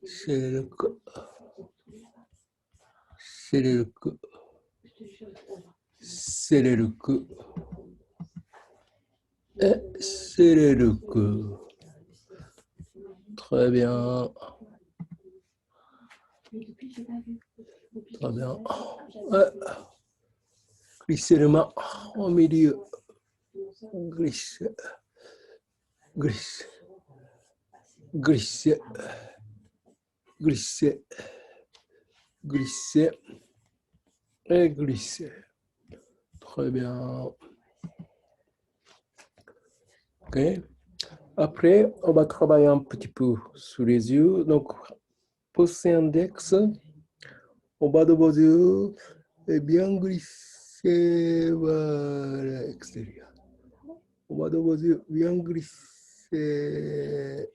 C'est le coup. C'est le coup. C'est le coup. C'est le coup. Très bien. Très bien. Glissez les mains au milieu. Glisse. Glisse. Glisse. Glisse. Glisse. Et glisse. Très bien. OK. Après, on va travailler un petit peu sur les yeux. Donc, pouce index au bas de vos yeux et bien glisser vers l'extérieur. Au bas de vos yeux, bien glisser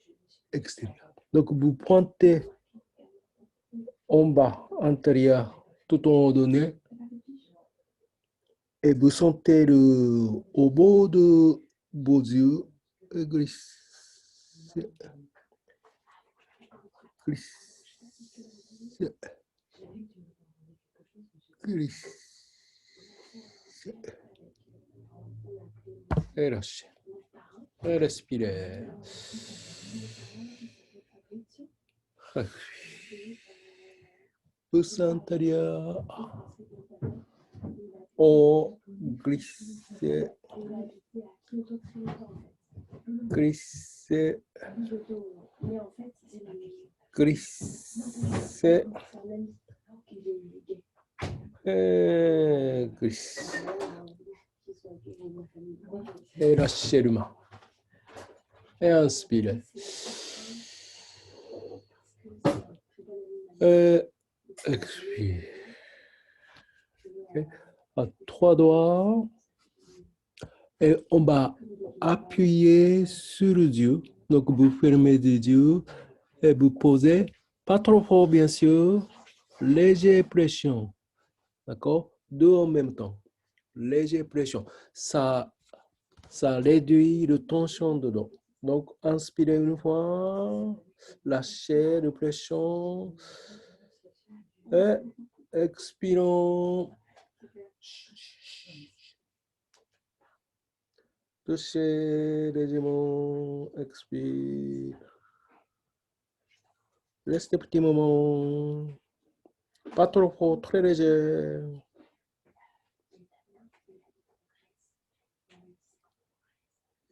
extérieur. Donc, vous pointez en bas, antérieur, tout en haut de nez. Et vous sentez au bout de vos yeux et glissez. Glissez. Glissez. Et lâchez. Et respirez. Pouce antérieur. On glisse. Glisse. Glisse. Et glisse. Et lâchez le main. Et inspirez. Et expirez. Okay. À 3 doigts. Et on va appuyer sur les yeux. Donc, vous fermez les yeux et vous posez, pas trop fort bien sûr, léger pression. D'accord? Deux en même temps. Léger pression. Ça réduit la tension de l'eau. Donc, inspirez une fois, lâchez la pression et expirons. Touchez légèrement, expire. Restez un petit moment. Pas trop fort, très léger.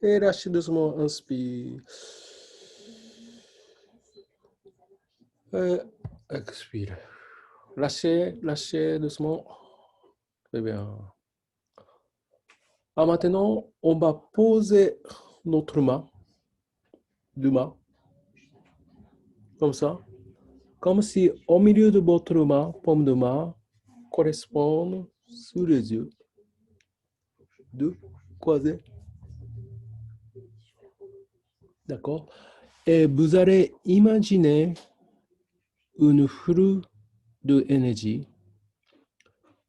Et lâchez doucement, inspire. Et expire. Lâchez doucement. Très bien. Ah, maintenant, on va poser notre main, deux mains, comme ça. Comme si au milieu de votre main, paume de main, correspondent sous les yeux. Deux, croisés. D'accord? Et vous allez imaginer une flux d'énergie.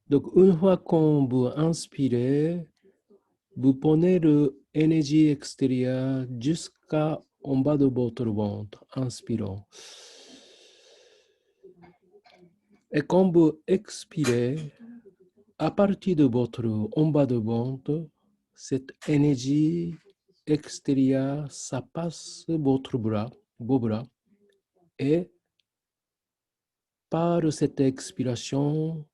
Donc, une fois qu'on vous inspirez, vous prenez l'énergie extérieure jusqu'en bas de votre ventre, inspirant. Et quand vous expirez, à partir de votre en bas de ventre, cette énergie extérieure, ça passe vos bras, et par cette expiration,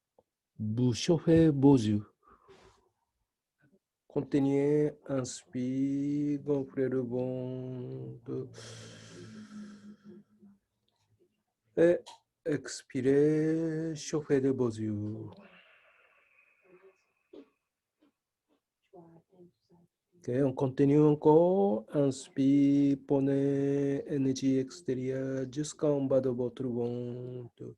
vous chauffez vos yeux. Continuez, inspire, gonflez le ventre. Et expirez, chauffez de vos yeux. Okay, on continue encore. Inspire, prenez énergie extérieure jusqu'en bas de votre ventre.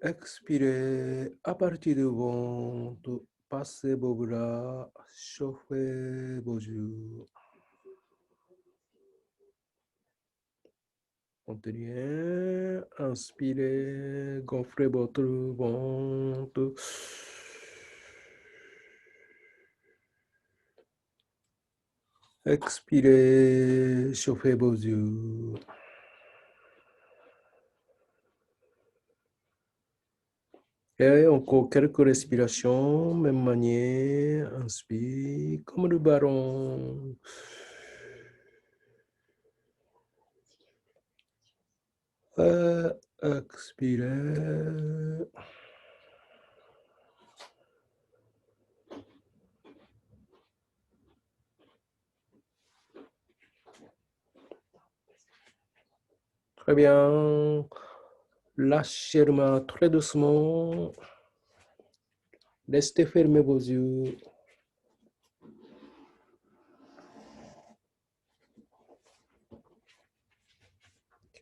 Expirez à partir du ventre. Passez vos bras, chauffez vos yeux. Continuez, inspirez, gonflez votre ventre. Expirez, chauffez vos yeux. Et encore quelques respirations, même manière. Inspire comme le ballon. Expirez. Très bien. Lâchez le main très doucement. Restez fermer vos yeux.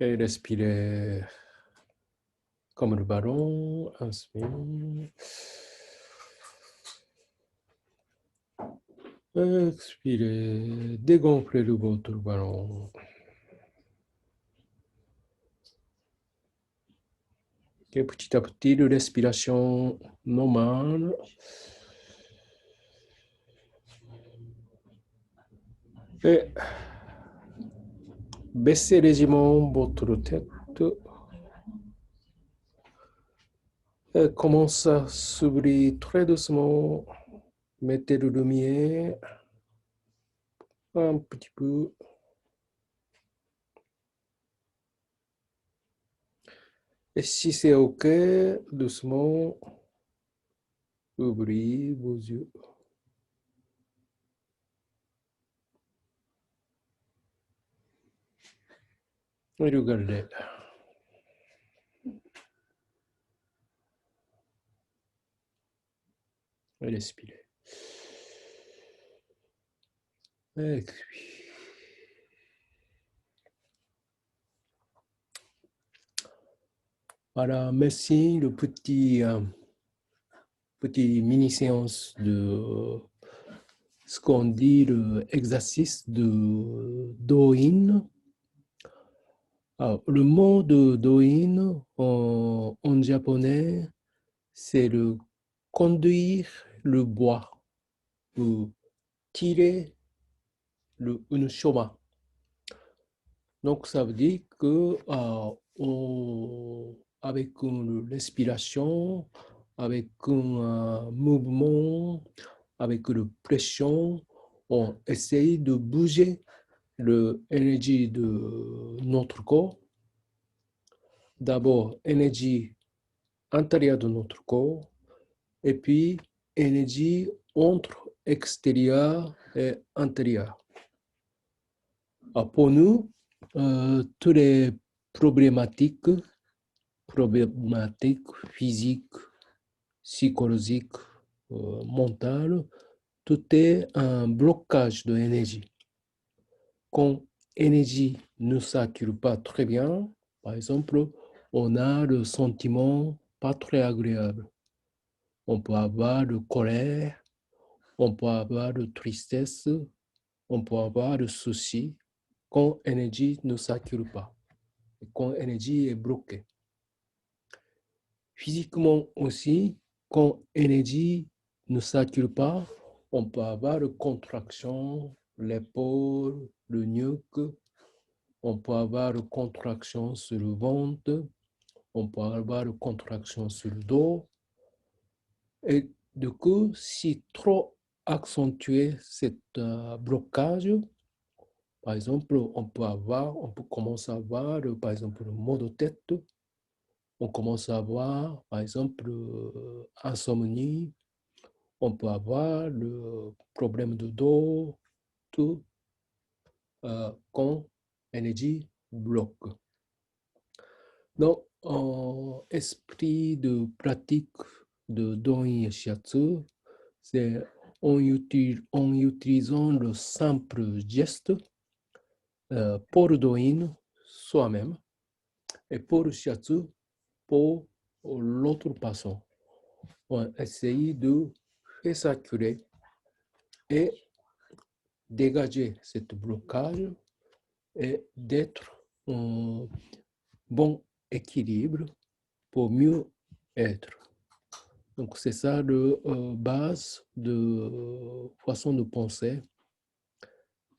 Et respirez comme le ballon. Inspire. Expirez. Dégonflez le votre ballon. Et petit à petit, de respiration normale. Et baissez légèrement votre tête. Et commence à s'ouvrir très doucement. Mettez le lumière un petit peu. Et si c'est OK, doucement, ouvrez vos yeux. Et regardez. Et respirez. Expire. Voilà, merci. Le petit mini-séance de ce qu'on dit l'exercice de Do-in. Alors, le mot de Do-in en japonais, c'est le conduire le bois ou tirer une chemin. Donc, ça veut dire que avec une respiration, avec un mouvement, avec une pression, on essaye de bouger l'énergie de notre corps. D'abord, énergie intérieure de notre corps, et puis énergie entre extérieur et intérieur. Pour nous, toutes les problématiques physiques, psychologiques, mentales, tout est un blocage de l'énergie. Quand l'énergie ne circule pas très bien, par exemple, on a le sentiment pas très agréable. On peut avoir de colère, on peut avoir de tristesse, on peut avoir de soucis quand l'énergie ne circule pas, quand l'énergie est bloquée. Physiquement aussi, quand l'énergie ne circule pas, on peut avoir de contraction, l'épaule, le nuque, on peut avoir de contraction sur le ventre, on peut avoir de contraction sur le dos. Et du coup, si trop accentuer ce blocage, par exemple, on peut commencer à avoir, par exemple, le maux de tête, on commence à avoir, par exemple, insomnie, on peut avoir le problème de dos, tout quand l'énergie bloque. Donc, en esprit de pratique de Doin Shiatsu, c'est en utilisant le simple geste pour le Doin soi-même et pour le Shiatsu pour l'autre personne. On essaye de faire circuler et dégager ce blocage et d'être en bon équilibre pour mieux être. Donc, c'est ça la base de façon de penser.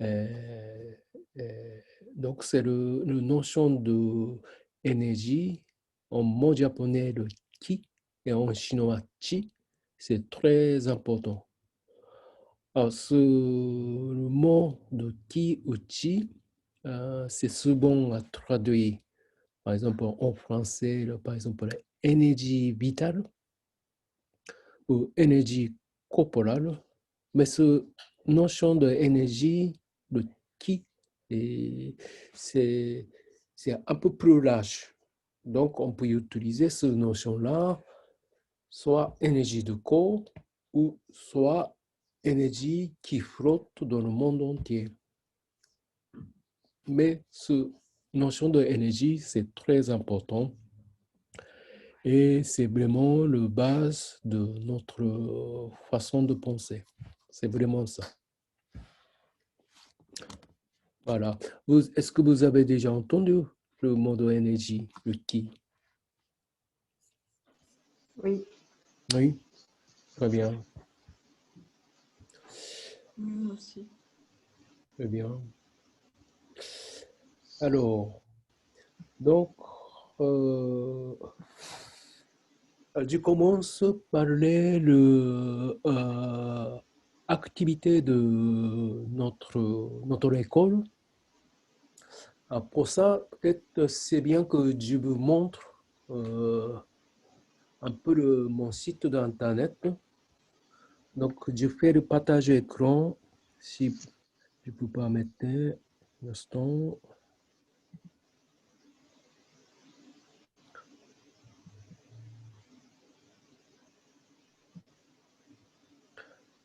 Euh, euh, donc, c'est le notion de énergie. En mot japonais, le ki, et en chinois, chi. C'est très important. Alors, le mot de ki ou chi, c'est souvent à traduire. Par exemple, en français, par exemple, énergie vitale ou énergie corporelle. Mais ce notion d'énergie, de ki, et c'est un peu plus large. Donc, on peut utiliser cette notion-là, soit énergie de corps ou soit énergie qui flotte dans le monde entier. Mais cette notion d'énergie, c'est très important et c'est vraiment le base de notre façon de penser. C'est vraiment ça. Voilà. Est-ce que vous avez déjà entendu le mot de énergie, le ki? Oui. Oui, très bien, Moi aussi. très bien. Alors, donc, euh, je commence par parler de l'activité de notre école. Pour ça, peut-être c'est bien que je vous montre un peu mon site d'internet. Donc, je fais le partage écran. Si je peux pas mettre un instant.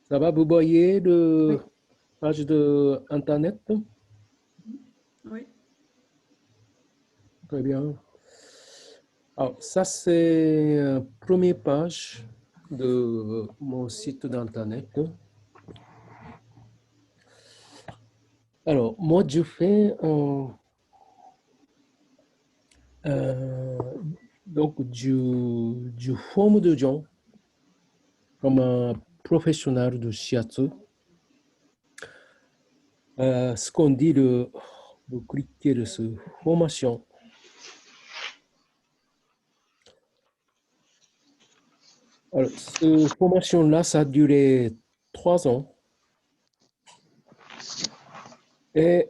Ça va, vous voyez le Oui. page de internet? Oui. Très bien. Alors, ça, c'est la première page de mon site d'internet. Alors, moi, je fais euh, donc du forme de gens comme un professionnel de shiatsu. Ce qu'on dit de cliquer de ce formation. Alors, cette formation-là, ça a duré 3 ans. Et,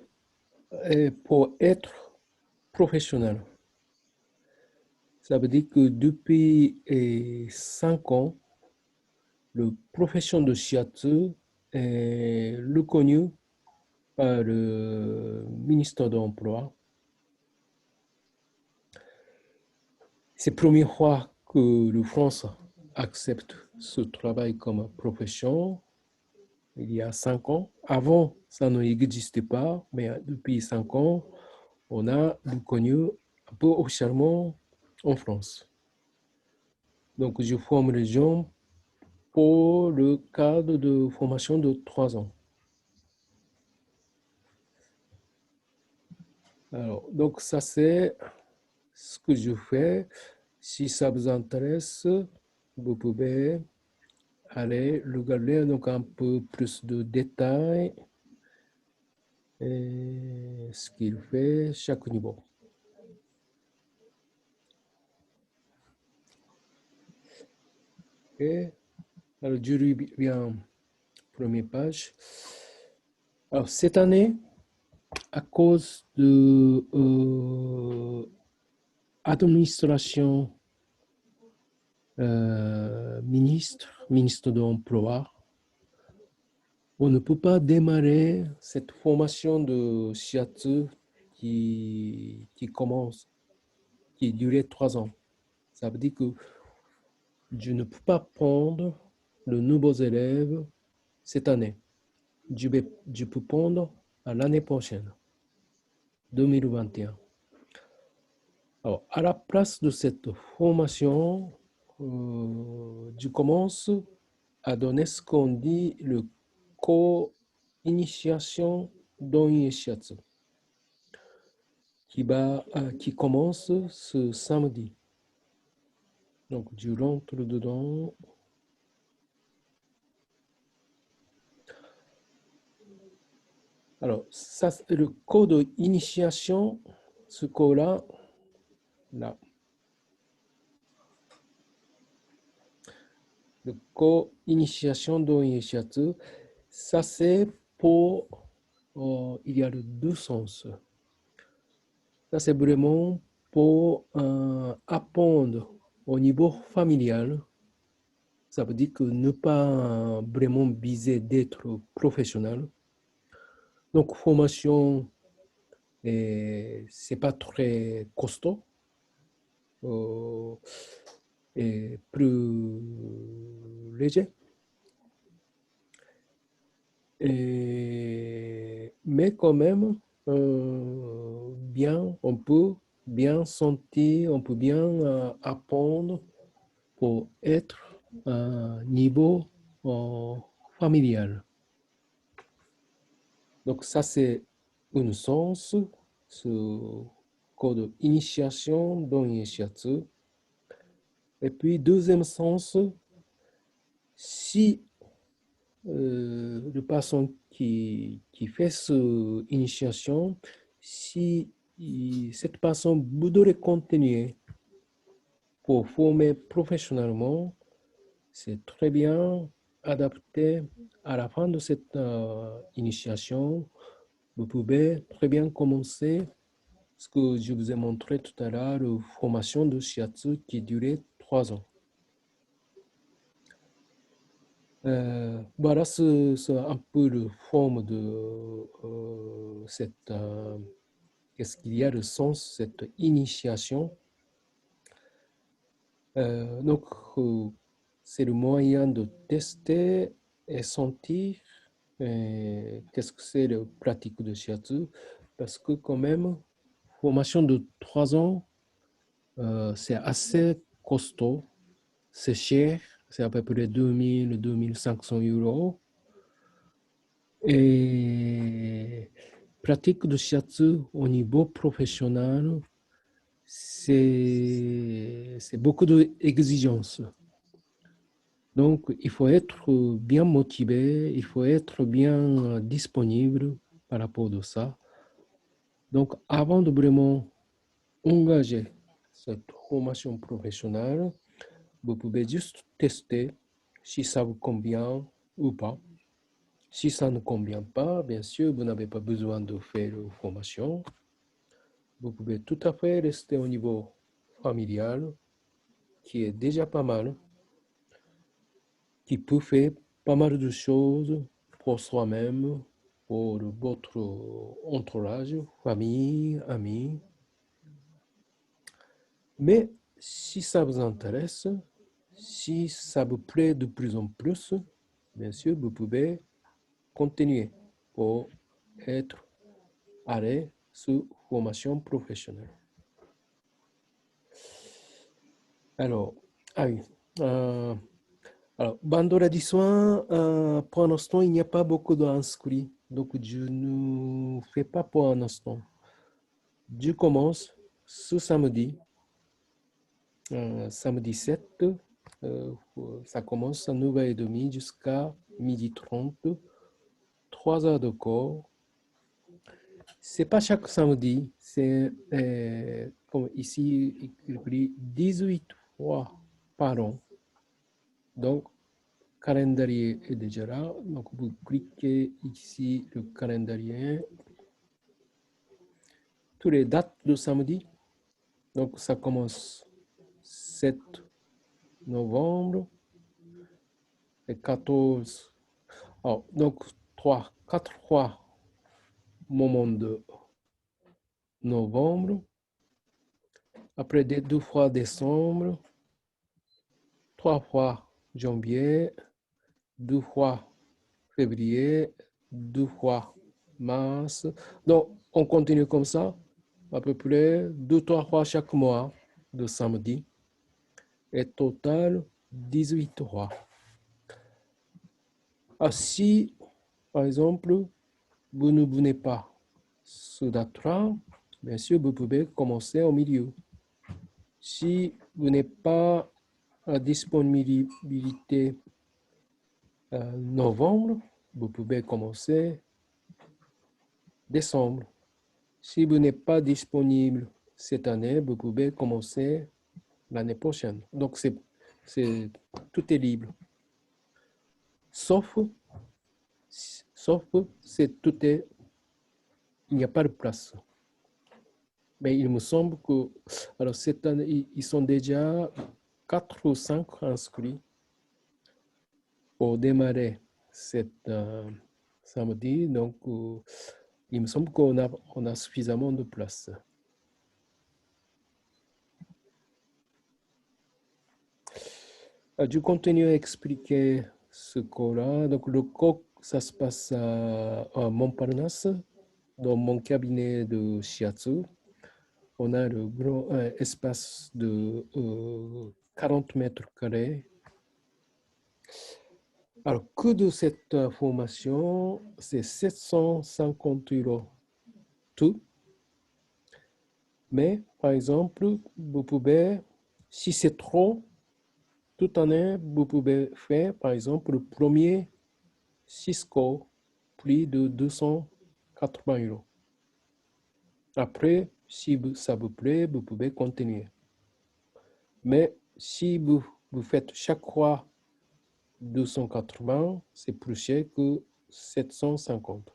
et pour être professionnel, ça veut dire que depuis 5 ans, le profession de shiatsu est reconnu par le ministère de l'Emploi. C'est la première fois que la France accepte ce travail comme profession. Il y a 5 ans. Avant, ça n'existait pas, mais depuis 5 ans, on a reconnu un peu officiellement en France. Donc, je forme les gens pour le cadre de formation de 3 ans. Alors, donc ça, c'est ce que je fais. Si ça vous intéresse, vous pouvez aller regarder donc un peu plus de détails et ce qu'il fait chaque niveau. Et alors, je reviens première page. Alors, cette année, à cause de administration ministre de l'Emploi, on ne peut pas démarrer cette formation de shiatsu qui commence, qui durait 3 ans. Ça veut dire que je ne peux pas prendre de nouveaux élèves cette année. Je peux prendre à l'année prochaine, 2021. Alors, à la place de cette formation, je commence à donner ce qu'on dit le cours initiation dans Shiatsu qui commence ce samedi. Donc, je rentre dedans. Alors, ça, c'est le code initiation, ce code-là, là. Le code initiation d'initiative, ça c'est pour, il y a deux sens. Ça c'est vraiment pour apprendre au niveau familial. Ça veut dire que ne pas vraiment viser d'être professionnel. Donc, formation, c'est pas très costaud. Et plus léger. Mais quand même, bien, on peut bien sentir, on peut bien apprendre pour être à un niveau familial. Donc ça, c'est un sens, ce code initiation dans l'initiative. Et puis, deuxième sens, si la personne qui fait cette initiation, si cette personne voudrait continuer pour former professionnellement, c'est très bien adapté à la fin de cette initiation. Vous pouvez très bien commencer ce que je vous ai montré tout à l'heure, la formation de shiatsu qui durait 3 ans. Voilà, c'est un peu la forme de cette, qu'est-ce qu'il y a de sens, cette initiation. Donc, c'est le moyen de tester et sentir qu'est-ce que c'est la pratique de shiatsu, parce que quand même, formation de 3 ans, c'est assez costaud, c'est cher, c'est à peu près 2 000 à 2 500 euros. Et pratique de shiatsu au niveau professionnel, c'est beaucoup d'exigences. Donc, il faut être bien motivé, il faut être bien disponible par rapport à ça. Donc, avant de vraiment engager cette formation professionnelle, vous pouvez juste tester si ça vous convient ou pas. Si ça ne convient pas, bien sûr, vous n'avez pas besoin de faire une formation. Vous pouvez tout à fait rester au niveau familial, qui est déjà pas mal, qui peut faire pas mal de choses pour soi-même, pour votre entourage, famille, amis. Mais si ça vous intéresse, si ça vous plaît de plus en plus, bien sûr, vous pouvez continuer pour être allé sur formation professionnelle. Alors, ah oui. Alors, Bandora du soin, pour l'instant, il n'y a pas beaucoup d'inscrits. Donc, je ne fais pas pour l'instant. Je commence ce samedi, samedi 7. Ça commence à 9h30 jusqu'à 12h30. 3 heures de cours. C'est pas chaque samedi, c'est comme ici écrit 18 fois par an. Donc, calendrier est déjà là. Donc, vous cliquez ici le calendrier. Toutes les dates de samedi. Donc, ça commence 7 novembre et 14. Oh, donc, 4 fois moment de novembre. Après, 2 fois décembre. 3 fois janvier. 2 fois février, 2 fois mars. Donc, on continue comme ça, à peu près 2-3 fois chaque mois de samedi. Et total, 18 fois. Ah, si, par exemple, vous ne venez pas ce date-là, bien sûr, vous pouvez commencer au milieu. Si vous n'êtes pas à disponibilité novembre, vous pouvez commencer décembre. Si vous n'êtes pas disponible cette année, vous pouvez commencer l'année prochaine. Donc, tout est libre. Sauf il n'y a pas de place. Mais il me semble que, alors cette année, ils sont déjà 4 ou 5 inscrits pour démarrer cette samedi. Donc, il me semble qu'on a suffisamment de place. Je continue à expliquer ce cours-là. Donc, le cours, ça se passe à Montparnasse, dans mon cabinet de shiatsu. On a le grand espace de 40 mètres carrés. Alors, coût de cette formation, c'est 750 € tout. Mais, par exemple, vous pouvez, si c'est trop, toute année, vous pouvez faire, par exemple, le premier 6 cours, prix de 280 €. Après, si ça vous plaît, vous pouvez continuer. Mais si vous faites chaque fois 280, c'est plus cher que 750.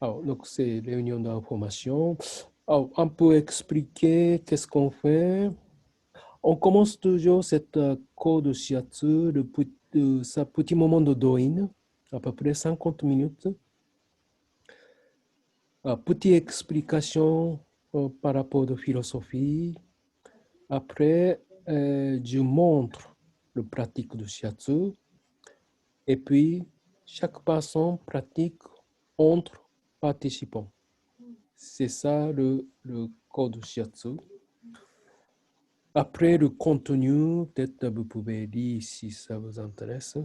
Alors, donc, c'est réunion d'information. Alors, on peut expliquer qu'est-ce qu'on fait. On commence toujours cette cours de shiatsu, ce petit moment de doin, à peu près 50 minutes. Petite explication par rapport à philosophie. Après, je montre le pratique de shiatsu. Et puis, chaque personne pratique entre participants. C'est ça le cours de shiatsu. Après le contenu, peut-être vous pouvez lire si ça vous intéresse.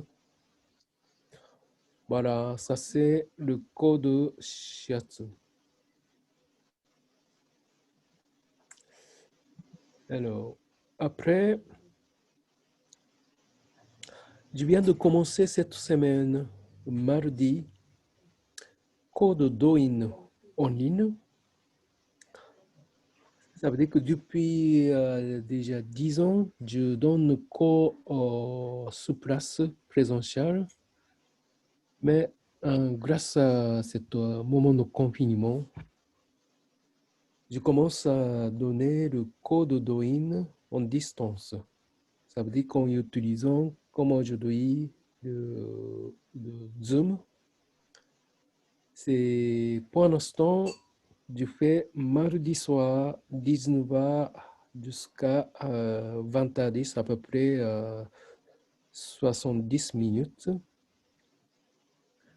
Voilà, ça c'est le cours de shiatsu. Alors, après, je viens de commencer cette semaine, mardi, cours de Douyin en ligne. Ça veut dire que depuis déjà 10 ans, je donne cours sur place, présentiel. Mais grâce à ce moment de confinement, je commence à donner le cours de Douyin en distance. Ça veut dire qu'en utilisant, comme aujourd'hui, le Zoom. C'est pour l'instant, je fais mardi soir, 19h jusqu'à 20h10, à peu près 70 minutes.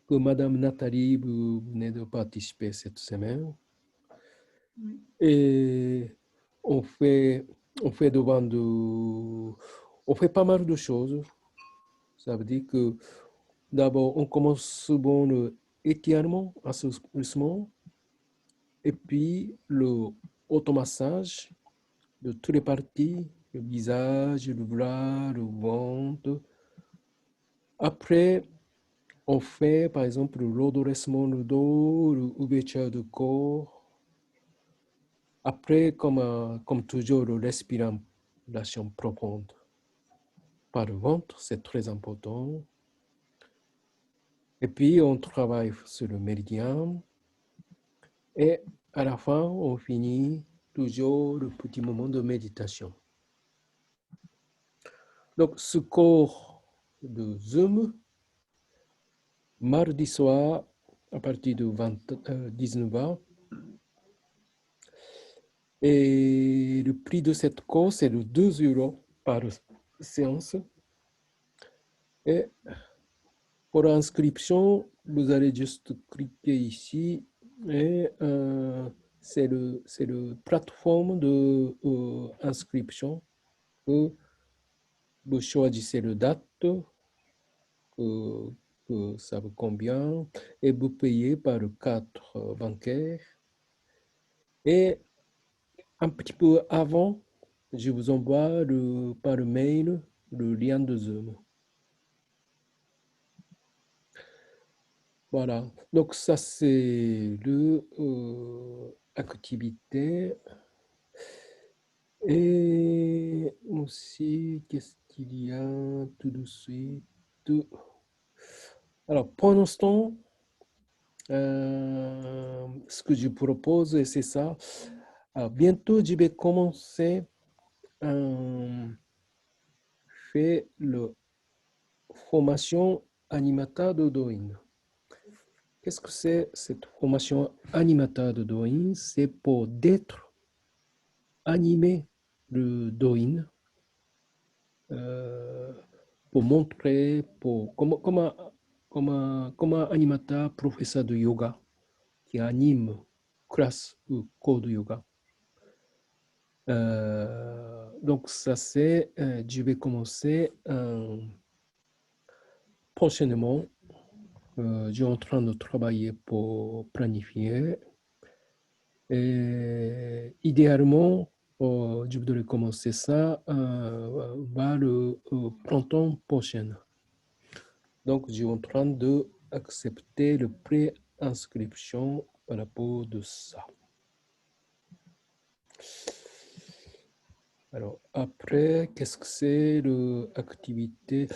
Que Madame Nathalie, vous venez de participer cette semaine. Oui. Et on fait on fait pas mal de choses. Ça veut dire que d'abord, on commence souvent le étirement, assouplissement, et puis le automassage de toutes les parties, le visage, le bras, le ventre. Après, on fait par exemple le redressement du dos, l'ouverture du corps. Après, comme toujours, la respiration profonde par le ventre, c'est très important. Et puis, on travaille sur le méridien. Et à la fin, on finit toujours le petit moment de méditation. Donc, ce cours de Zoom, mardi soir, à partir de 19h. Et le prix de cette cours, c'est de 2 € par séance. Et pour l'inscription, vous allez juste cliquer ici et c'est le plateforme de inscription que vous choisissez la date que ça vous convient et vous payez par le carte bancaire. Et un petit peu avant, je vous envoie par mail le lien de Zoom. Voilà. Donc, ça, c'est le activité. Et aussi, qu'est-ce qu'il y a tout de suite? Alors, pour l'instant, ce que je propose, c'est ça. Alors, bientôt, je vais commencer à faire la formation animateur de Douyin. Qu'est-ce que c'est cette formation animateur de Douyin? C'est pour d'être animé le Douyin, euh, pour montrer, comme un animateur, professeur de yoga qui anime classe ou cours de yoga. Donc ça c'est, je vais commencer prochainement. Je suis en train de travailler pour planifier. Et idéalement, je voudrais commencer ça vers le printemps prochain. Donc, je suis en train d'accepter le pré-inscription par rapport de ça. Alors, après, qu'est-ce que c'est l'activité?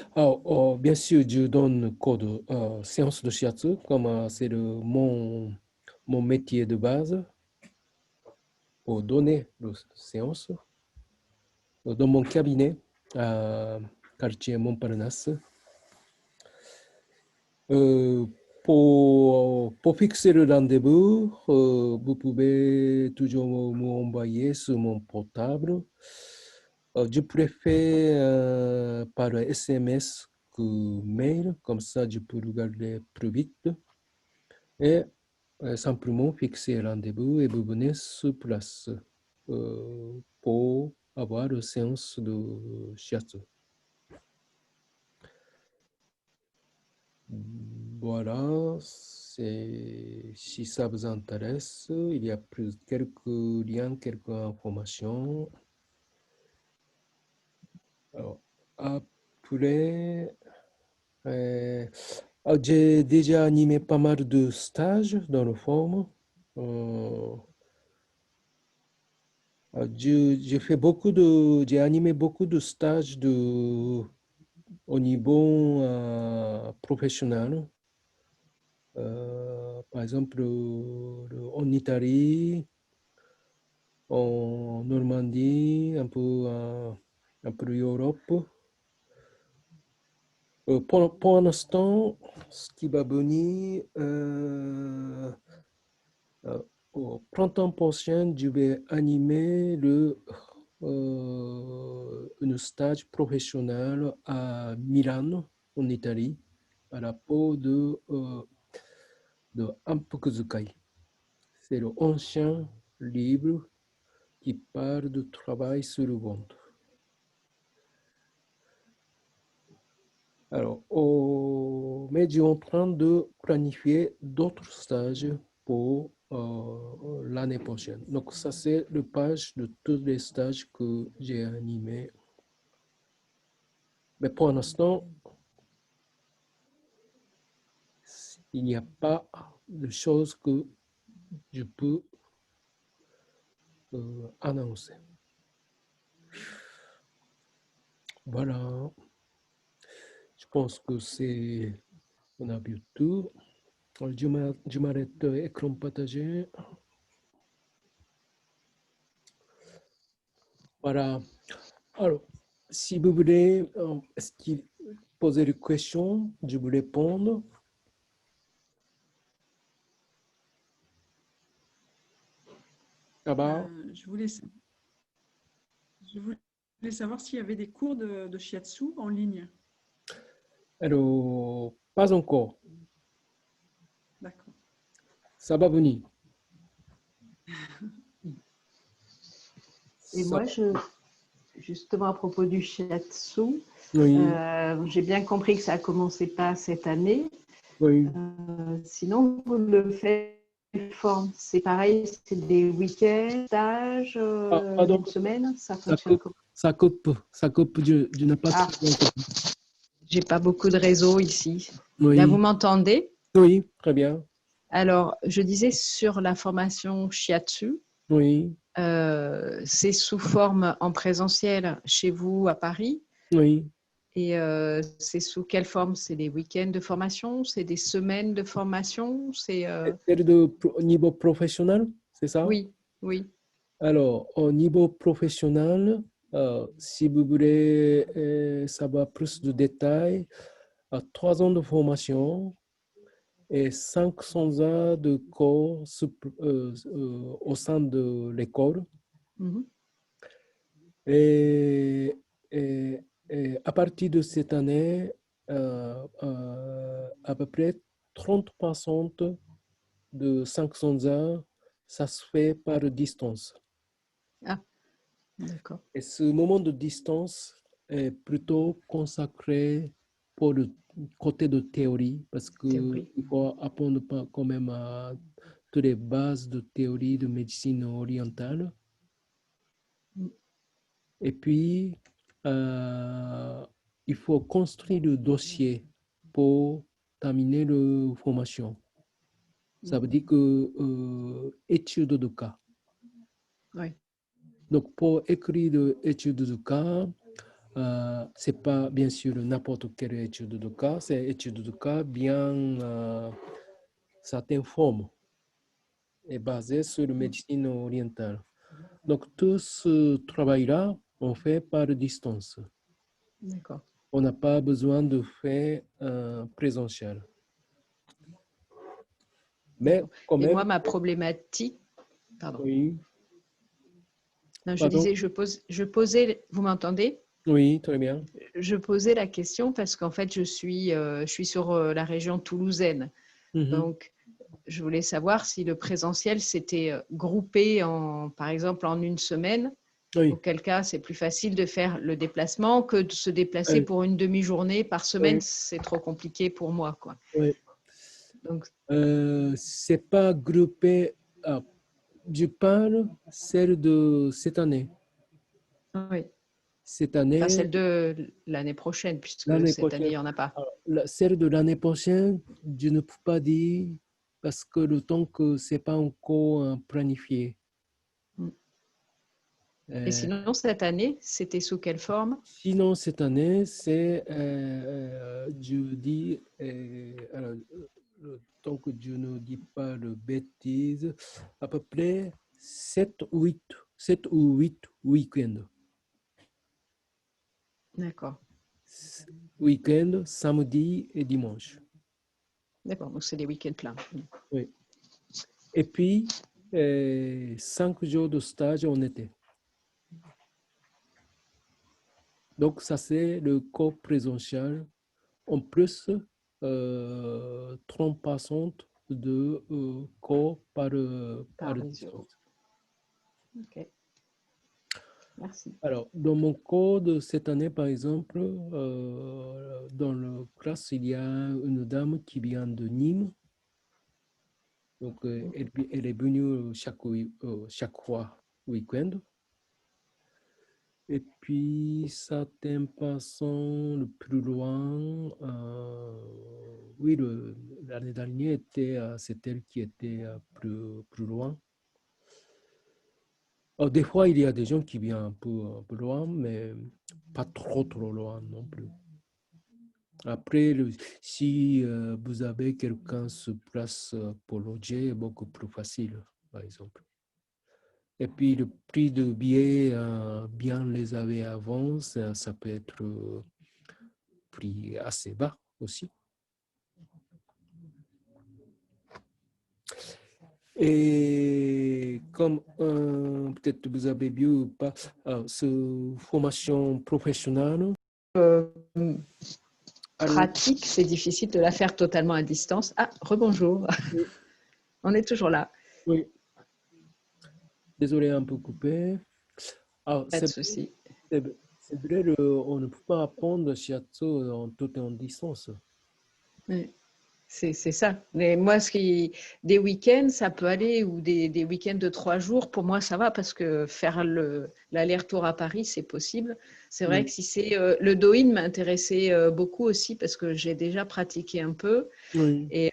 Bien sûr, je donne code séance de shiatsu, comme c'est mon métier de base, pour donner la séance dans mon cabinet à quartier Montparnasse. Pour fixer le rendez-vous, vous pouvez toujours m'envoyer sur mon portable. Je préfère par SMS que mail, comme ça je peux regarder plus vite. Et simplement fixer le rendez-vous et vous venez sur place pour avoir une séance de shiatsu. Voilà, si ça vous intéresse, il y a quelques liens, quelques informations. Alors, après, j'ai déjà animé pas mal de stages dans le forum. J'ai animé beaucoup de stages au niveau professionnel. Par exemple, en Italie, en Normandie, un peu Europe. Pour l'instant, ce qui va venir, au printemps prochain, je vais animer un stage professionnel à Milan, en Italie, à la peau de Ampukuzukai. C'est le ancien livre qui parle de travail sur le ventre. Alors, mais je suis en train de planifier d'autres stages pour l'année prochaine. Donc, ça, c'est le page de tous les stages que j'ai animés. Mais pour l'instant, il n'y a pas de choses que je peux annoncer. Voilà. Je pense que on a vu tout. Je m'arrête écran partagé. Voilà. Alors, si vous voulez poser des questions, je vous réponds. Ça va? Je voulais savoir s'il y avait des cours de shiatsu en ligne. Alors, pas encore. D'accord. Ça va venir. Et moi, justement, à propos du shiatsu, Oui, j'ai bien compris que ça a commencé pas cette année. oui. Sinon, vous le faites forme. C'est pareil, c'est des week-ends, stages, Pardon, une semaine, ça fonctionne comment? ça coupe, je n'ai pas Ah, très bien compris. j'ai pas beaucoup de réseau ici. Oui, Là, vous m'entendez? Oui, très bien. Alors, je disais sur la formation Shiatsu, Oui, c'est sous forme en présentiel chez vous à Paris. oui. Et c'est sous quelle forme? C'est des week-ends de formation? C'est des semaines de formation? C'est de niveau professionnel, c'est ça? Oui, oui. Alors, au niveau professionnel, si vous voulez savoir plus de détails, 3 ans de formation et 500 heures de cours au sein de l'école. Mhm. Et, et- et à partir de cette année, à peu près 30% de 500 heures, ça se fait par distance. Ah, d'accord. Et ce moment de distance est plutôt consacré pour le côté de théorie, parce qu'il Théorie. faut apprendre quand même toutes les bases de théorie de médecine orientale. Mm. Et puis, euh, il faut construire le dossier pour terminer la formation. Ça veut dire que étude de cas. Oui, Donc, pour écrire l'étude de cas, c'est pas bien sûr n'importe quelle étude de cas, c'est une étude de cas bien certaines formes et basée sur la médecine orientale. Donc, tout ce travail-là, on fait par distance. d'accord. On n'a pas besoin de faire présentiel. Mais D'accord. quand Et même, moi, ma problématique, pardon. oui, Non, je pardon, disais, je posais, vous m'entendez? oui, très bien. Je posais la question parce qu'en fait, je suis sur la région toulousaine. Mhm. Donc, je voulais savoir si le présentiel s'était groupé par exemple, en une semaine, Oui, auquel cas c'est plus facile de faire le déplacement que de se déplacer oui, pour une demi-journée par semaine, oui, c'est trop compliqué pour moi, quoi. oui. Donc, C'est pas groupé. ah, je parle celle de cette année. oui. Cette Enfin, année, celle de l'année prochaine, puisque l'année cette année, il prochaine. n'y en a pas. Alors, celle de l'année prochaine, je ne peux pas dire parce que le temps que c'est pas encore planifié. Mm. Et Euh, sinon, cette année, c'était sous quelle forme? Sinon, cette année, c'est, je dis, alors, tant que je ne dis pas de bêtises, à peu près 7 ou 8 week-ends. D'accord. Week-end, samedi et dimanche. D'accord, donc c'est des week-ends pleins. Mm. Oui. Et puis, 5 jours de stage en été. Donc, ça, c'est le cours présentiel. En plus, 30% de cours par Par visio. distance. Ok, merci. Alors, dans mon cours de cette année, par exemple, dans la classe, il y a une dame qui vient de Nîmes. Donc, elle est venue chaque fois week-end. Et puis, certains passants le plus loin, oui, l'année dernière, c'est elle qui était plus loin. Alors, des fois, il y a des gens qui viennent un peu loin, mais pas trop, trop loin non plus. Après, si vous avez quelqu'un sur place pour loger, beaucoup plus facile, par exemple. Et puis, le prix de billets, bien les avait avant, ça peut être prix assez bas aussi. Et comme peut-être vous avez vu ou pas, ce formation professionnelle. Alors, Pratique, c'est difficile de la faire totalement à distance. Ah, rebonjour, oui, on est toujours là, oui, désolé un peu coupé. Alors, pas de souci. c'est vrai, on ne peut pas apprendre shiatsu en tout en distance. Oui. C'est ça. Mais moi, des week-ends, ça peut aller, ou des week-ends de 3 jours, pour moi, ça va, parce que faire l'aller-retour à Paris, c'est possible. C'est vrai que Oui, si c'est le Douyin m'intéressait beaucoup aussi, parce que j'ai déjà pratiqué un peu oui, et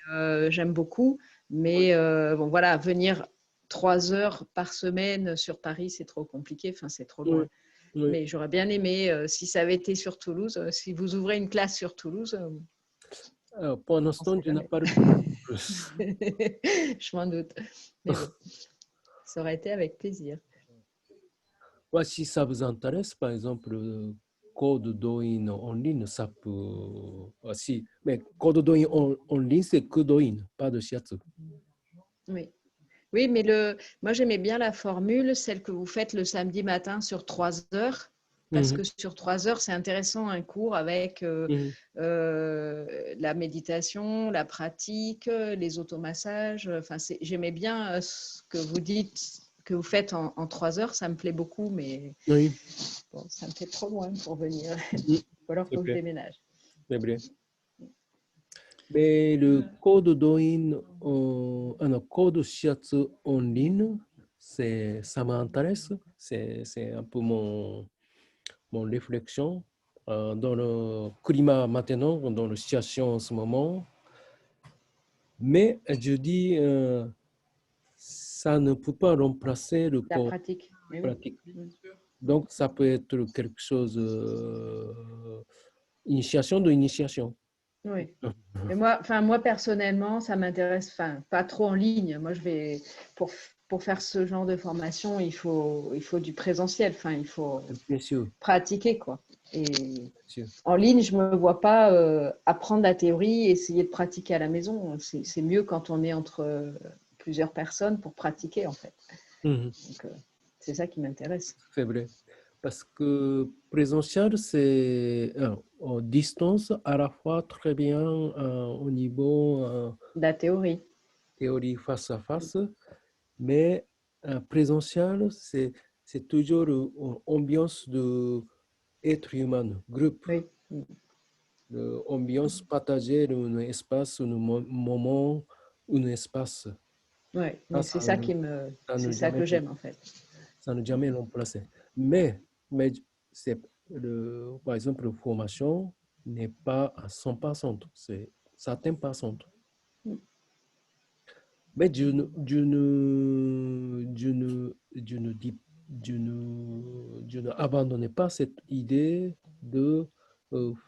j'aime beaucoup. Mais bon, voilà, venir 3 heures par semaine sur Paris, c'est trop compliqué. Enfin, c'est trop oui, loin. oui. Mais j'aurais bien aimé, si ça avait été sur Toulouse, si vous ouvrez une classe sur Toulouse, Pour on l'instant, sait je n'ai jamais. pas de plan plus. Je m'en doute. Mais bon, ça aurait été avec plaisir. Ouais, si ça vous intéresse, par exemple, code Douyin en ligne, ça peut. Si, mais code Douyin en ligne, c'est que Douyin, pas de shiatsu. Oui. Oui, mais moi j'aimais bien la formule, celle que vous faites le samedi matin sur 3 heures, parce que Mhm, sur 3 heures, c'est intéressant un cours avec mhm. la méditation, la pratique, les automassages. Enfin, j'aimais bien ce que vous dites, que vous faites en 3 heures, ça me plaît beaucoup, mais Oui, bon, ça me fait trop loin pour venir. mm, Ou alors, il c'est faut que je vrai, déménage. c'est vrai. Mais le code Douyin, code shiatsu en ligne, ça m'intéresse. C'est un peu mon réflexion dans le climat maintenant, dans la situation en ce moment. Mais je dis, ça ne peut pas remplacer le La corps pratique, mais oui. pratique. Mm. Donc, ça peut être quelque chose, initiation de initiation. Oui. Mais moi personnellement, ça m'intéresse, pas trop en ligne. Moi, pour, pour faire ce genre de formation, il faut du présentiel. Il faut Bien sûr, pratiquer, quoi. Et bien sûr. en ligne, je me vois pas apprendre la théorie et essayer de pratiquer à la maison. C'est mieux quand on est entre plusieurs personnes pour pratiquer, en fait. Mhm, Donc, c'est ça qui m'intéresse. c'est vrai. Parce que présentiel, c'est en distance à la fois très bien au niveau La théorie. théorie face à face, mais présentiel, c'est toujours une ambiance de être humain, groupe, Oui. Mm. ambiance partagée, un espace, un moment, un espace. Ouais. Ça, Mais ça c'est ne ça jamais, que j'aime, en fait. ça ne jamais remplacé. Mais c'est par exemple, la formation n'est pas à 100%, c'est certains %. Mm. Mais je ne dis, je ne abandonnais pas cette idée de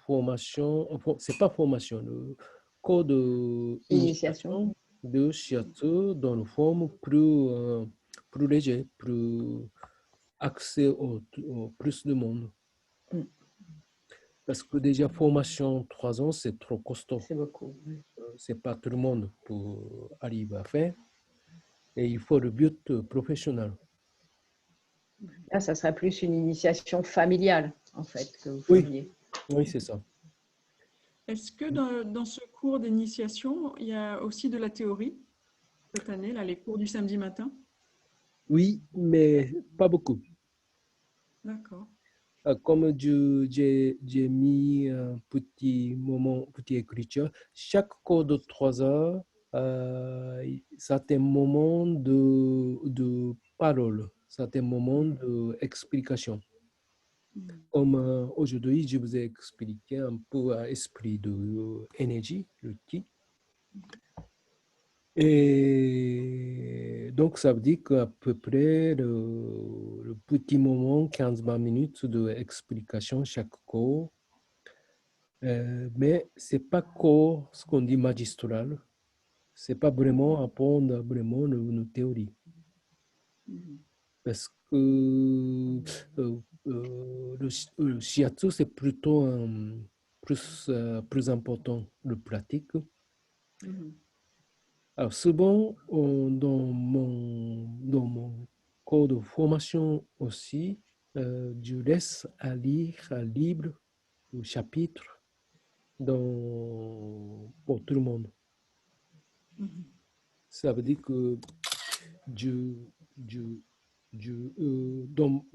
formation, enfin, c'est pas formation, le code Initiation. d'initiation de shiatsu dans une forme plus, plus léger, plus accès au plus de monde. Mm. Parce que déjà, formation 3 ans, c'est trop costaud. C'est beaucoup. Oui. C'est pas tout le monde pour arriver à faire. Et il faut le but professionnel. Là, ça serait plus une initiation familiale, en fait, que vous Oui, feriez. oui, c'est ça. Est-ce que dans ce cours d'initiation, il y a aussi de la théorie cette année, là, les cours du samedi matin? Oui, mais pas beaucoup. D'accord. Comme j'ai mis un petit moment, petite écriture, chaque cours de 3 heures, c'est un moment de parole, c'est un moment d'explication. Mhm. Comme aujourd'hui, je vous ai expliqué un peu l'esprit de énergie, le ki. Et donc, ça veut dire qu'à peu près le petit moment, 15-20 minutes d'explication chaque cours. Mais c'est pas cours, ce qu'on dit magistral. C'est pas vraiment apprendre vraiment une théorie. Mhm. Parce que le shiatsu, c'est plutôt plus important, le pratique. Mhm. Alors, souvent, dans mon cours de formation aussi, je laisse à lire un livre ou chapitre pour tout le monde. Mhm. Ça veut dire que je, je, dans,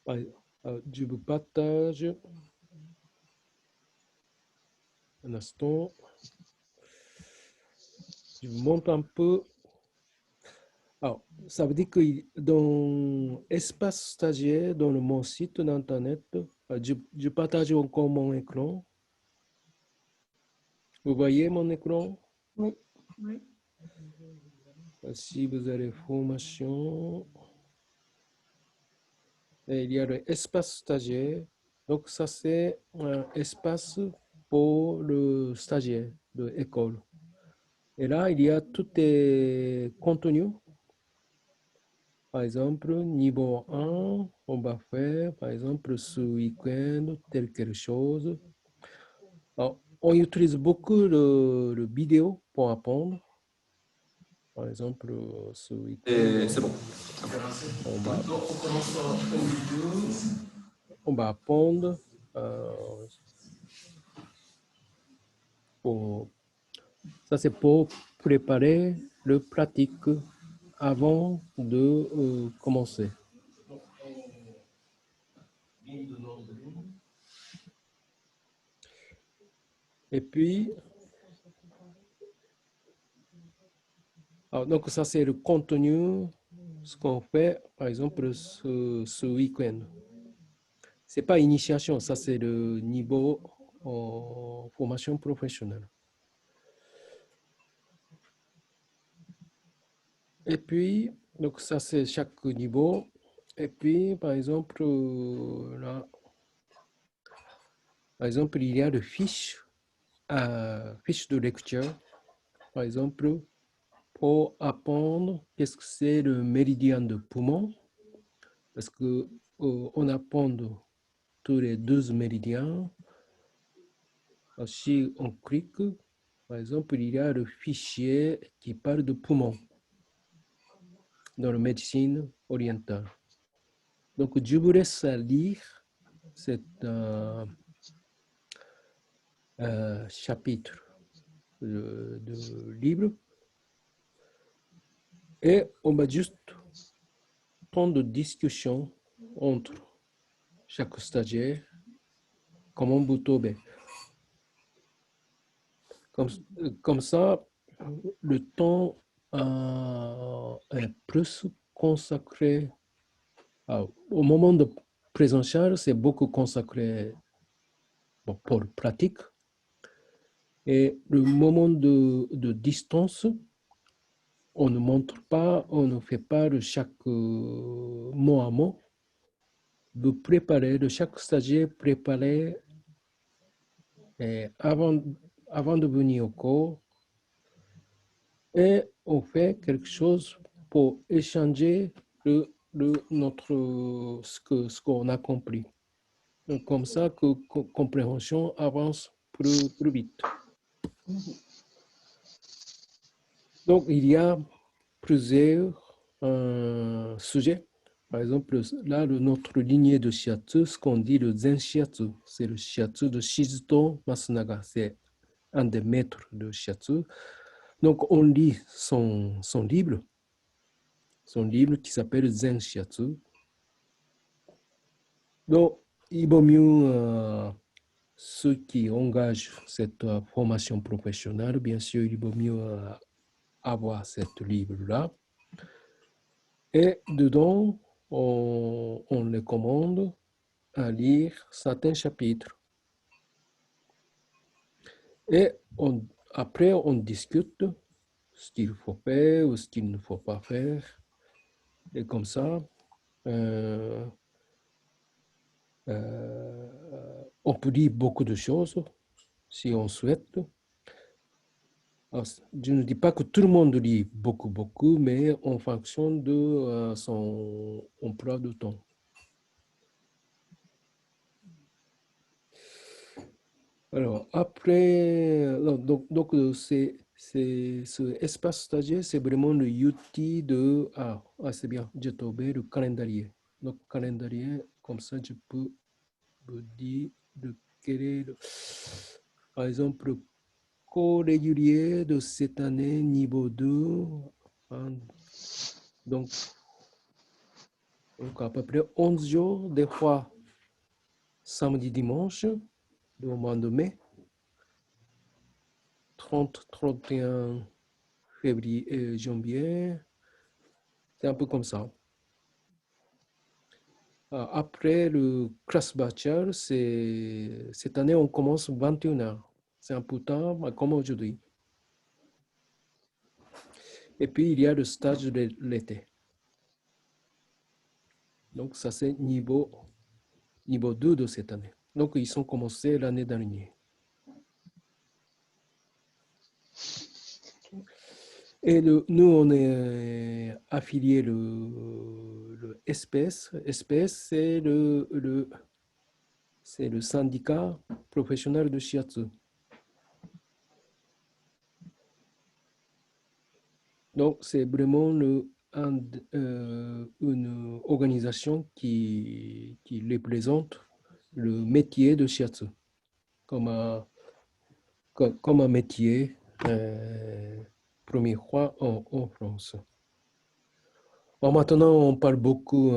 par- je vous partage Un instant. Je vous montre un peu. Alors, ça veut dire que dans Espace Stagiaire, dans mon site d'Internet, je partage encore mon écran. Vous voyez mon écran? Oui. Oui. Si vous avez formation, et il y a l'espace stagiaire. Donc, ça, c'est un espace pour le stagiaire de l'école. Et là, il y a tous les contenus. Par exemple, niveau 1, on va faire, par exemple, ce week-end, tel quelque chose. Alors, on utilise beaucoup le vidéo pour apprendre. Par exemple, ce week-end, C'est bon. on va apprendre ça, c'est pour préparer le pratique avant de commencer. Et puis, alors, donc ça, c'est le contenu, ce qu'on fait, par exemple, ce week-end. Ce n'est pas initiation, ça, c'est le niveau en formation professionnelle. Et puis, donc ça, c'est chaque niveau. Et puis, par exemple, là, par exemple, il y a le fiche de lecture. Par exemple, pour apprendre qu'est-ce que c'est le méridien de poumon, parce que on apprend tous les 12 méridiens. Si on clique, par exemple, il y a le fichier qui parle de poumon dans la médecine orientale. Donc, je vous laisse lire cet chapitre de livre et on va juste prendre de discussion entre chaque stagiaire comme un bouton. Comme ça, le temps est plus consacré au moment de prise en charge, c'est beaucoup consacré pour pratique. Et le moment de distance, on ne montre pas, on ne fait pas de chaque mot à mot. De préparer, de chaque stagiaire préparer avant de venir au cours. Et on fait quelque chose pour échanger ce qu'on a compris. Donc, comme ça que compréhension avance plus vite. Donc, il y a plusieurs sujets. Par exemple, là, notre lignée de shiatsu, ce qu'on dit le zen shiatsu, c'est le shiatsu de Shizuto Masunaga. C'est un des maîtres de shiatsu. Donc, on lit son livre qui s'appelle Zen Shiatsu. Donc, il vaut mieux ceux qui engagent cette formation professionnelle, bien sûr, il vaut mieux avoir ce livre-là. Et dedans, on les commande à lire certains chapitres. Et après, on discute ce qu'il faut faire ou ce qu'il ne faut pas faire. Et comme ça, on peut dire beaucoup de choses si on souhaite. Alors, je ne dis pas que tout le monde lit beaucoup, mais en fonction de son emploi de temps. Alors, après, donc ce espace stagiaire, c'est vraiment le outil de... c'est bien, j'ai trouvé le calendrier. Donc, calendrier, comme ça, je peux vous dire de quel est par exemple, cours régulier de cette année, niveau 2. Donc, à peu près 11 jours, des fois samedi, dimanche, au mois de mai. 30, 31 février, janvier. C'est un peu comme ça. Après le classe bachelor, cette année, on commence 21 heures. C'est un peu tard, comme aujourd'hui. Et puis, il y a le stage de l'été. Donc, ça, c'est niveau 2 de cette année. Donc, ils sont commencés l'année dernière. Et nous, on est affilié le SPS. SPS, c'est le syndicat professionnel de shiatsu. Donc, c'est vraiment une organisation qui représente le métier de shiatsu comme un métier première fois en France. Bon, maintenant, on parle beaucoup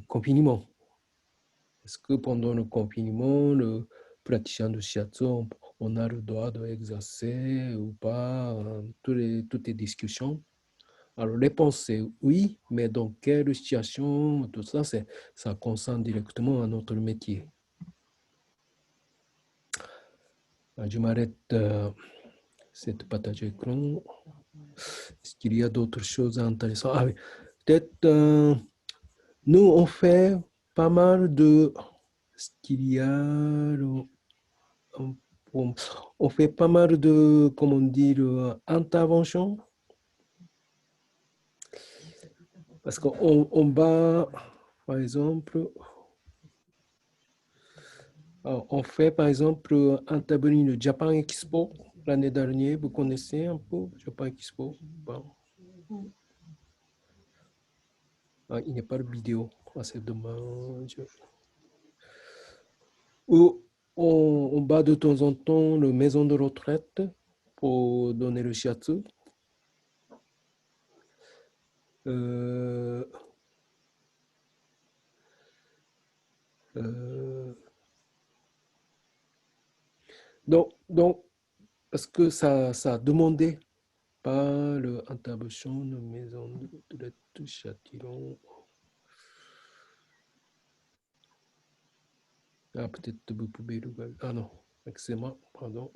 confinement. Est-ce que pendant le confinement, le praticien de shiatsu, on a le droit d'exercer ou pas, toutes les discussions. Alors, la réponse c'est oui, mais dans quelle situation, tout ça, ça concerne directement à notre métier. Je m'arrête cette partage écran. Est-ce qu'il y a d'autres choses intéressantes? Ah oui, peut-être, nous, on fait pas mal de... Est-ce qu'il y a... on fait pas mal de, comment dire, interventions. Parce qu'on va, par exemple, on fait par exemple intervenir le Japan Expo l'année dernière. Vous connaissez un peu Japan Expo? Bon. Il n'y a pas de vidéo. C'est dommage. Ou on va de temps en temps la maison de retraite pour donner le shiatsu. Donc, parce que ça a demandé par l'intervention de maison de retraite de Châtillon. Ah, peut-être vous pouvez le... Ah non, excusez-moi, pardon.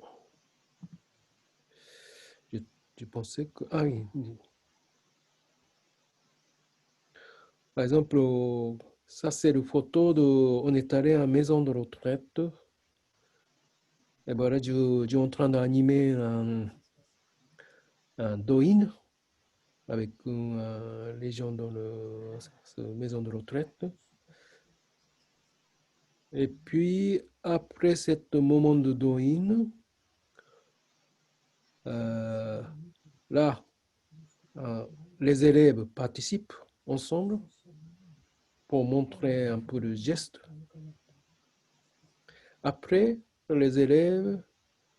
Je pensais que... Ah oui. Par exemple, ça c'est le photo de... On est allé à la maison de retraite. Et voilà, je suis en train d'animer un do-in avec les gens dans la maison de retraite. Et puis, après ce moment de do-in, là, les élèves participent ensemble pour montrer un peu le geste. Après, les élèves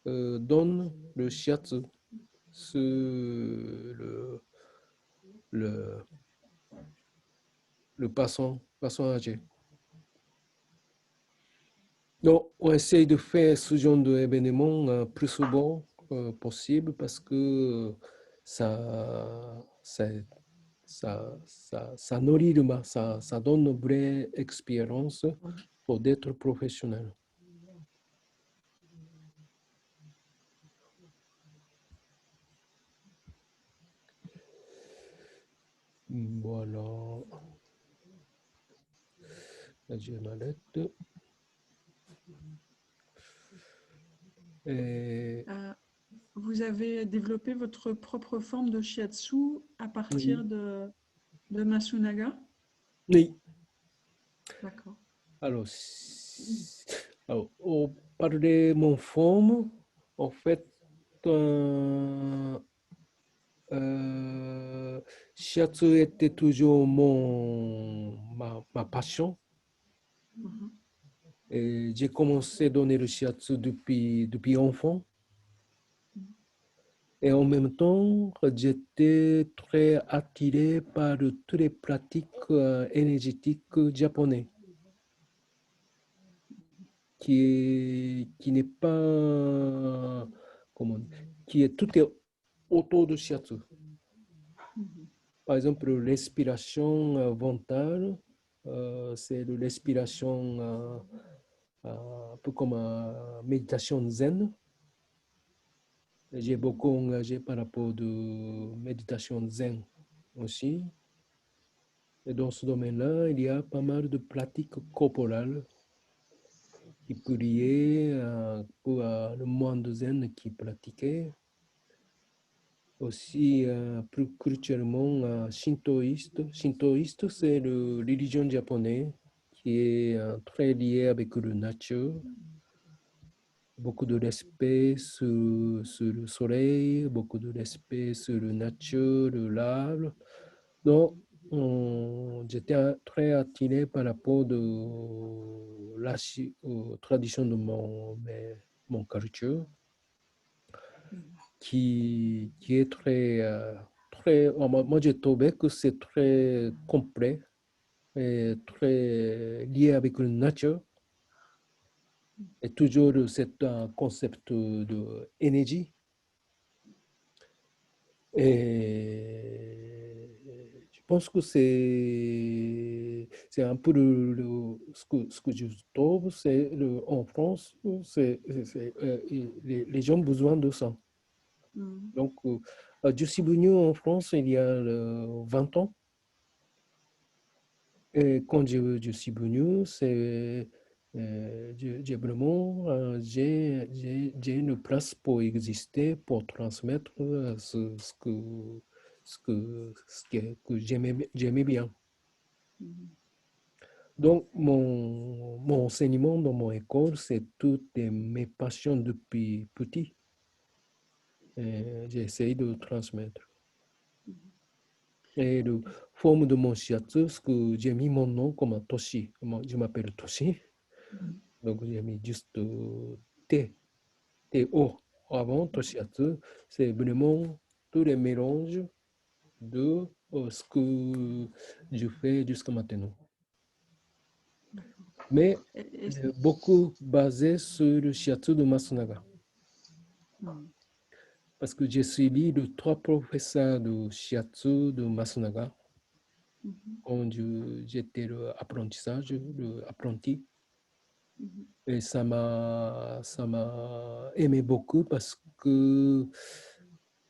donnent le shiatsu sur le passant âgé. Donc, on essaye de faire ce genre d'événement plus souvent possible parce que ça nourrit l'humain, ça donne une vraie expérience pour d'être professionnel. Voilà. Là, je m'arrête. Vous avez développé votre propre forme de shiatsu à partir de Masunaga? Oui. D'accord. Alors, on parlait de mon forme. En fait, shiatsu était toujours ma passion. Et j'ai commencé à donner le shiatsu depuis enfant. Et en même temps, j'étais très attiré par toutes les pratiques énergétiques japonaises, qui n'est pas, comment, tout est autour du shiatsu. Par exemple, respiration ventrale, c'est de respiration un peu comme méditation zen. J'ai beaucoup engagé par rapport de méditation zen aussi. Et dans ce domaine-là, il y a pas mal de pratiques corporelles qui peut lier pour le monde zen qui pratiquait. Aussi, plus culturellement, shintoïste. Shintoïste, c'est la religion japonaise qui est très liée avec la nature. Beaucoup de respect sur le soleil, beaucoup de respect sur la nature, l'arbre. Donc, j'étais très attiré par rapport de la tradition de mon culture, qui est très, moi j'ai trouvé que c'est très complet et très lié avec la nature. Et toujours cet concept d'énergie. Et je pense que c'est un peu ce que je trouve, c'est en France, les gens ont besoin de ça. Donc, je suis venu en France il y a 20 ans. Et quand je suis venu, c'est j'ai une place pour exister, pour transmettre que j'aimais bien. Donc, mon enseignement dans mon école, c'est toutes mes passions depuis petit. J'ai essayé de transmettre. Et la forme de mon shiatsu, ce que j'ai mis mon nom comme Toshi. Je m'appelle Toshi. Donc, j'ai mis juste T, T-O avant Toshiatsu. C'est vraiment tous les mélanges de ce que je fais jusqu'à maintenant. Mais beaucoup basé sur le shiatsu de Masunaga. Parce que j'ai suivi les 3 professeurs de shiatsu de Masunaga. Quand j'étais l'apprenti. Et ça m'a aimé beaucoup parce que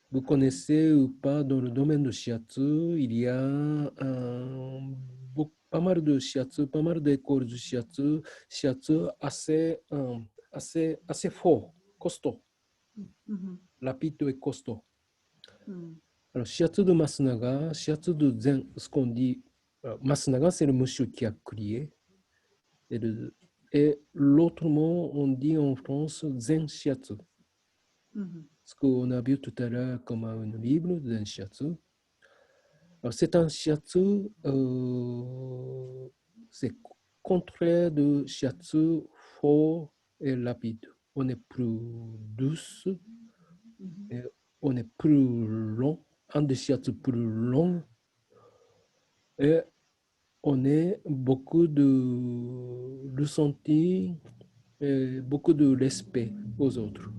vous connaissez ou pas, dans le domaine de shiatsu, il y a pas mal de shiatsu, pas mal d'écoles de shiatsu assez fort, costaud, rapide et costaud. Alors, shiatsu de Masunaga, shiatsu de Zen, ce qu'on dit, Masunaga, c'est le monsieur qui a créé. Et l'autre mot, on dit en France Zen Shiatsu. Ce qu'on a vu tout à l'heure comme un livre, Zen Shiatsu. Alors, c'est un shiatsu, c'est contraire de shiatsu fort et rapide. On est plus douce, et on est plus long, un des shiatsu plus long, et on est beaucoup de ressenti et beaucoup de respect aux autres.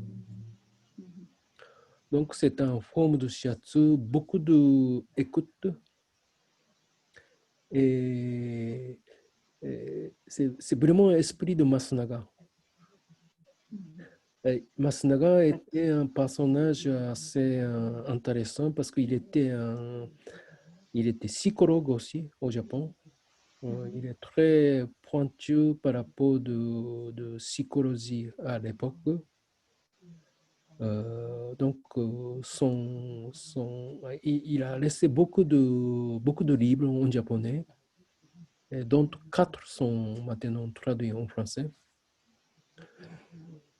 Donc, c'est une forme de shiatsu, beaucoup d'écoute. Et c'est vraiment l'esprit de Masunaga. Et Masunaga était un personnage assez intéressant parce qu'il était psychologue aussi au Japon. Il est très pointu par rapport de psychologie à l'époque. Donc, il a laissé beaucoup de livres en japonais, et dont 4 sont maintenant traduits en français.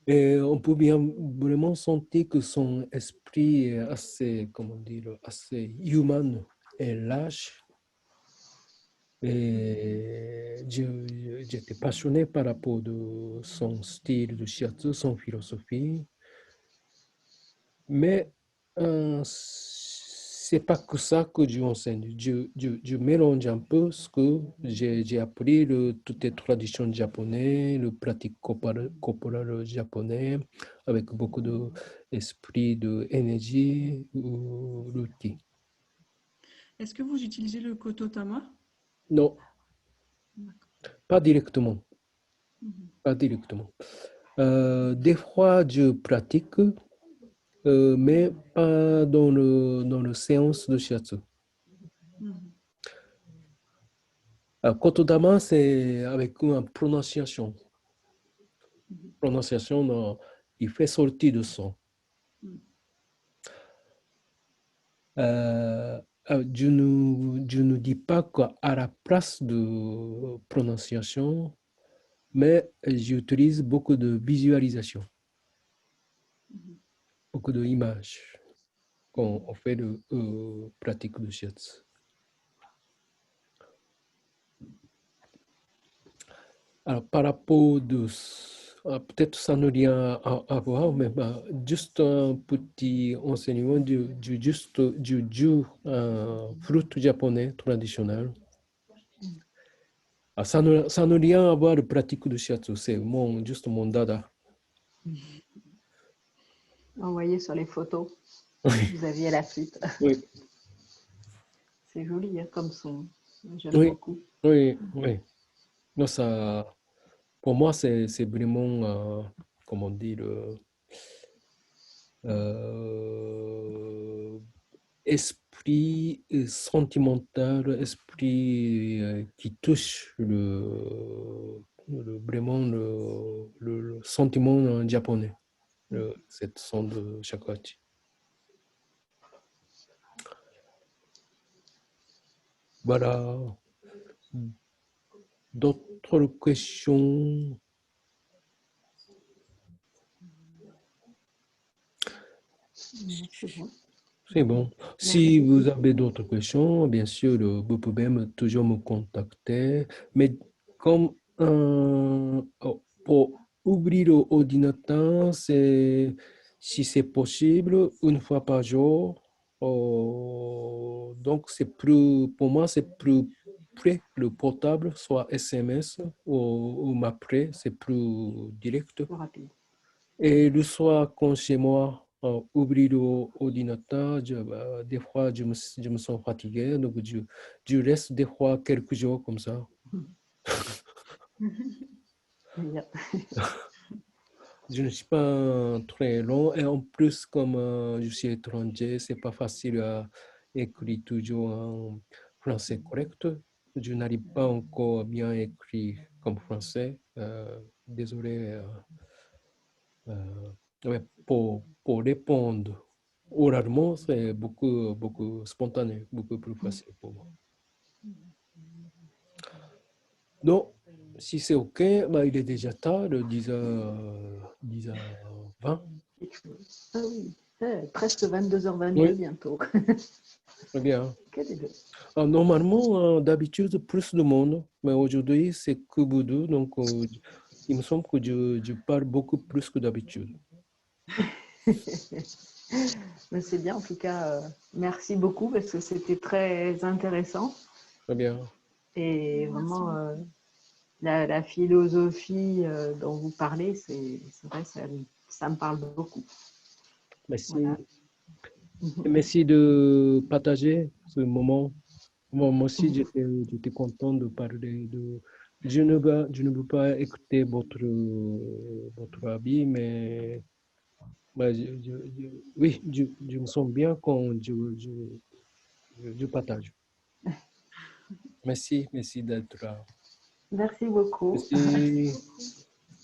Et on peut bien vraiment sentir que son esprit est assez, comment dire, assez humain et lâche. Et j'étais passionné par rapport de son style de shiatsu, son philosophie. Mais c'est pas que ça que je enseigne. Je mélange un peu ce que j'ai appris, toutes les traditions japonaises, le pratique corporelle japonais, avec beaucoup d'esprit, d'énergie, l'outil. Est-ce que vous utilisez le kototama? Non, pas directement. Mhm. Pas directement. Des fois, je pratique, mais pas dans le séance de shiatsu. Mhm. Kotodama, c'est avec une prononciation. Prononciation, il fait sortir de son. Mhm. Je ne dis pas qu'à la place de prononciation, mais j'utilise beaucoup de visualisation, beaucoup d'images quand on fait de pratique de shiatsu. Alors, par rapport peut-être ça n'a rien à voir, mais juste un petit enseignement du flûte japonais traditionnel. Ça n'a rien à voir de pratique de shiatsu, c'est juste mon dada. Envoyé sur les photos, Oui, vous aviez la flûte. oui, C'est joli hein, comme son. J'aime oui, beaucoup. oui, oui. Non, pour moi, c'est vraiment, comment dire, esprit sentimental, esprit qui touche vraiment le sentiment japonais, cette son de shakuhachi. Voilà. D'autres questions? C'est bon. C'est bon. Si vous avez d'autres questions, bien sûr, vous pouvez toujours me contacter. Mais comme pour ouvrir l'ordinateur, si c'est possible, une fois par jour. Donc, pour moi, c'est plus près le portable, soit SMS ou m'appeler, c'est plus direct. Plus rapide. Et le soir, quand chez moi, ouvrir l'ordinateur, des fois, je me sens fatigué, donc je reste des fois quelques jours comme ça. Bien. Je ne suis pas très long et en plus, comme je suis étranger, c'est pas facile à écrire toujours en français correct. Je n'arrive pas encore à bien écrire comme français. Désolé. Ouais, pour répondre oralement, c'est beaucoup spontané, beaucoup plus facile pour moi. Donc, si c'est OK, il est déjà tard, 10h20. Ah oui, presque 22h22 Oui, bientôt. très bien. Quel est le- Normalement, d'habitude, plus de monde, mais aujourd'hui, c'est que vous deux, donc il me semble que je parle beaucoup plus que d'habitude. Mais c'est bien, en tout cas, merci beaucoup parce que c'était très intéressant Très bien. et vraiment la philosophie dont vous parlez, c'est vrai, ça me parle beaucoup. Merci. Voilà. Merci de partager ce moment. Moi aussi, j'étais content de parler de. Je ne veux pas écouter votre avis, mais oui, je me sens bien quand je partage. Merci d'être là. Merci beaucoup. Merci.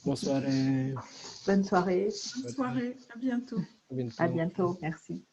Bonsoir. Bonne soirée. Bonne soirée, à bientôt. À À bientôt. bientôt. Merci.